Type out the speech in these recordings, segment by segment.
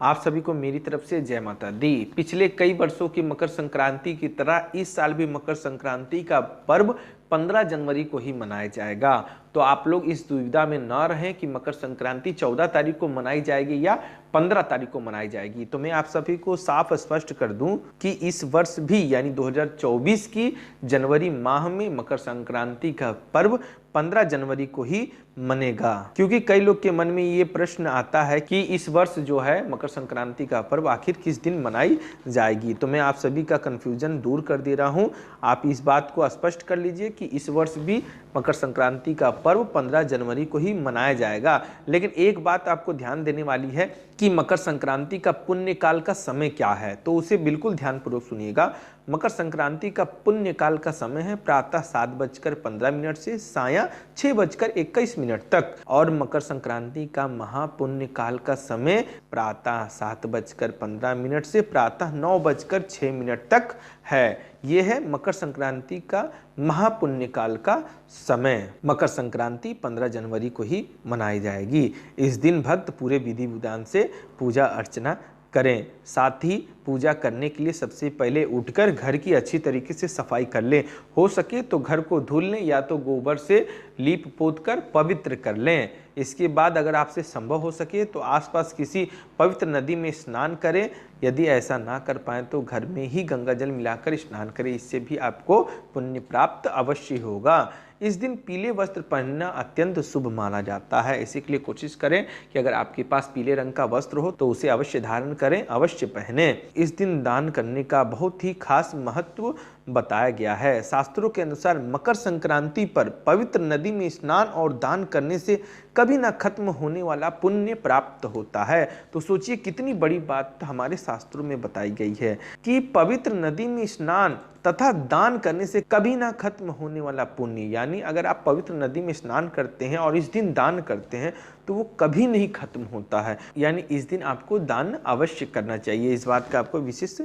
आप सभी को मेरी तरफ से जय माता दी। पिछले कई वर्षों की मकर संक्रांति की तरह इस साल भी मकर संक्रांति का पर्व 15 जनवरी को ही मनाया जाएगा। तो आप लोग इस दुविधा में न रहें कि मकर संक्रांति 14 तारीख को मनाई जाएगी या 15 तारीख को मनाई जाएगी। तो मैं आप सभी को साफ स्पष्ट कर दूं कि इस वर्ष भी यानी 2024 की जनवरी माह में मकर संक्रांति का पर्व 15 जनवरी को ही मनेगा। क्योंकि कई लोग के मन में ये प्रश्न आता है कि इस वर्ष जो है मकर संक्रांति का पर्व आखिर किस दिन मनाई जाएगी। तो मैं आप सभी का कंफ्यूजन दूर कर दे रहा हूं। आप इस बात को स्पष्ट कर लीजिए कि इस वर्ष भी मकर संक्रांति का पर्व 15 जनवरी को ही मनाया जाएगा। लेकिन एक बात आपको ध्यान देने वाली है कि मकर संक्रांति का पुण्य काल का समय क्या है, तो उसे बिल्कुल ध्यानपूर्वक सुनिएगा। मकर संक्रांति का पुण्य काल का समय है प्रातः 7:15 से सायं 6:21 तक, और मकर संक्रांति का महापुण्य काल का समय प्रातः 7:15 से प्रातः 9:06 तक है। यह है मकर संक्रांति का महापुण्य काल का समय। मकर संक्रांति 15 जनवरी को ही मनाई जाएगी। इस दिन भक्त पूरे विधि विधान से पूजा अर्चना करें। साथ ही पूजा करने के लिए सबसे पहले उठकर घर की अच्छी तरीके से सफाई कर लें। हो सके तो घर को धुल लें या तो गोबर से लीप पोत कर पवित्र कर लें। इसके बाद अगर आपसे संभव हो सके तो आसपास किसी पवित्र नदी में स्नान करें। यदि ऐसा ना कर पाएँ तो घर में ही गंगा जल मिलाकर स्नान करें। इससे भी आपको पुण्य प्राप्त अवश्य होगा। इस दिन पीले वस्त्र पहनना अत्यंत शुभ माना जाता है। इसी के लिए कोशिश करें कि अगर आपके पास पीले रंग का वस्त्र हो तो उसे अवश्य धारण करें, अवश्य पहने। इस दिन दान करने का बहुत ही खास महत्व बताया गया है। शास्त्रों के अनुसार मकर संक्रांति पर पवित्र नदी में स्नान और दान करने से कभी ना खत्म होने वाला पुण्य प्राप्त होता है। तो सोचिए कितनी बड़ी बात हमारे शास्त्रों में बताई गई है कि पवित्र नदी में स्नान तथा दान करने से कभी ना खत्म होने वाला पुण्य, यानी अगर आप पवित्र नदी में स्नान करते हैं और इस दिन दान करते हैं तो वो कभी नहीं खत्म होता है। यानी इस दिन आपको दान अवश्य करना चाहिए। इस बात का आपको विशेष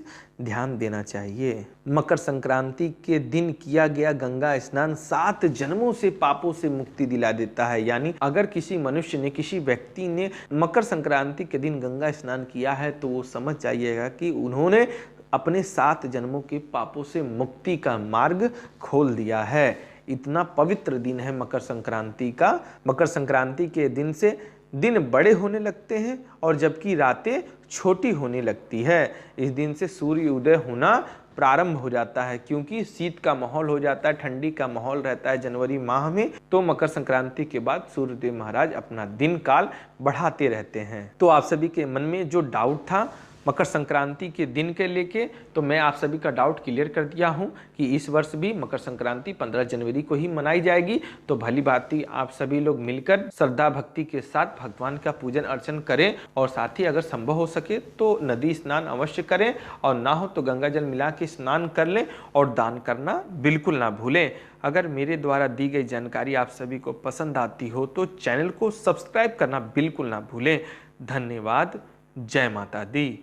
ध्यान देना चाहिए। मकर संक्रांति के दिन किया गया गंगा स्नान 7 जन्मों से पापों से मुक्ति दिला देता है। यानी अगर किसी मनुष्य ने, किसी व्यक्ति ने मकर संक्रांति के दिन गंगा स्नान किया है तो वो समझ जाइएगा कि उन्होंने अपने 7 जन्मों के पापों से मुक्ति का मार्ग खोल दिया है। इतना पवित्र दिन है मकर संक्रांति का। मकर संक्रांति के दिन से दिन बड़े होने लगते हैं और जबकि रातें छोटी होने लगती है। इस दिन से सूर्य उदय होना प्रारंभ हो जाता है, क्योंकि शीत का माहौल हो जाता है, ठंडी का माहौल रहता है जनवरी माह में। तो मकर संक्रांति के बाद सूर्यदेव महाराज अपना दिन काल बढ़ाते रहते हैं। तो आप सभी के मन में जो डाउट था मकर संक्रांति के दिन के लेके, तो मैं आप सभी का डाउट क्लियर कर दिया हूं कि इस वर्ष भी मकर संक्रांति 15 जनवरी को ही मनाई जाएगी। तो भली भांति आप सभी लोग मिलकर श्रद्धा भक्ति के साथ भगवान का पूजन अर्चन करें और साथ ही अगर संभव हो सके तो नदी स्नान अवश्य करें और ना हो तो गंगा जल मिला के स्नान कर लें और दान करना बिल्कुल ना भूलें। अगर मेरे द्वारा दी गई जानकारी आप सभी को पसंद आती हो तो चैनल को सब्सक्राइब करना बिल्कुल ना भूलें। धन्यवाद। जय माता दी।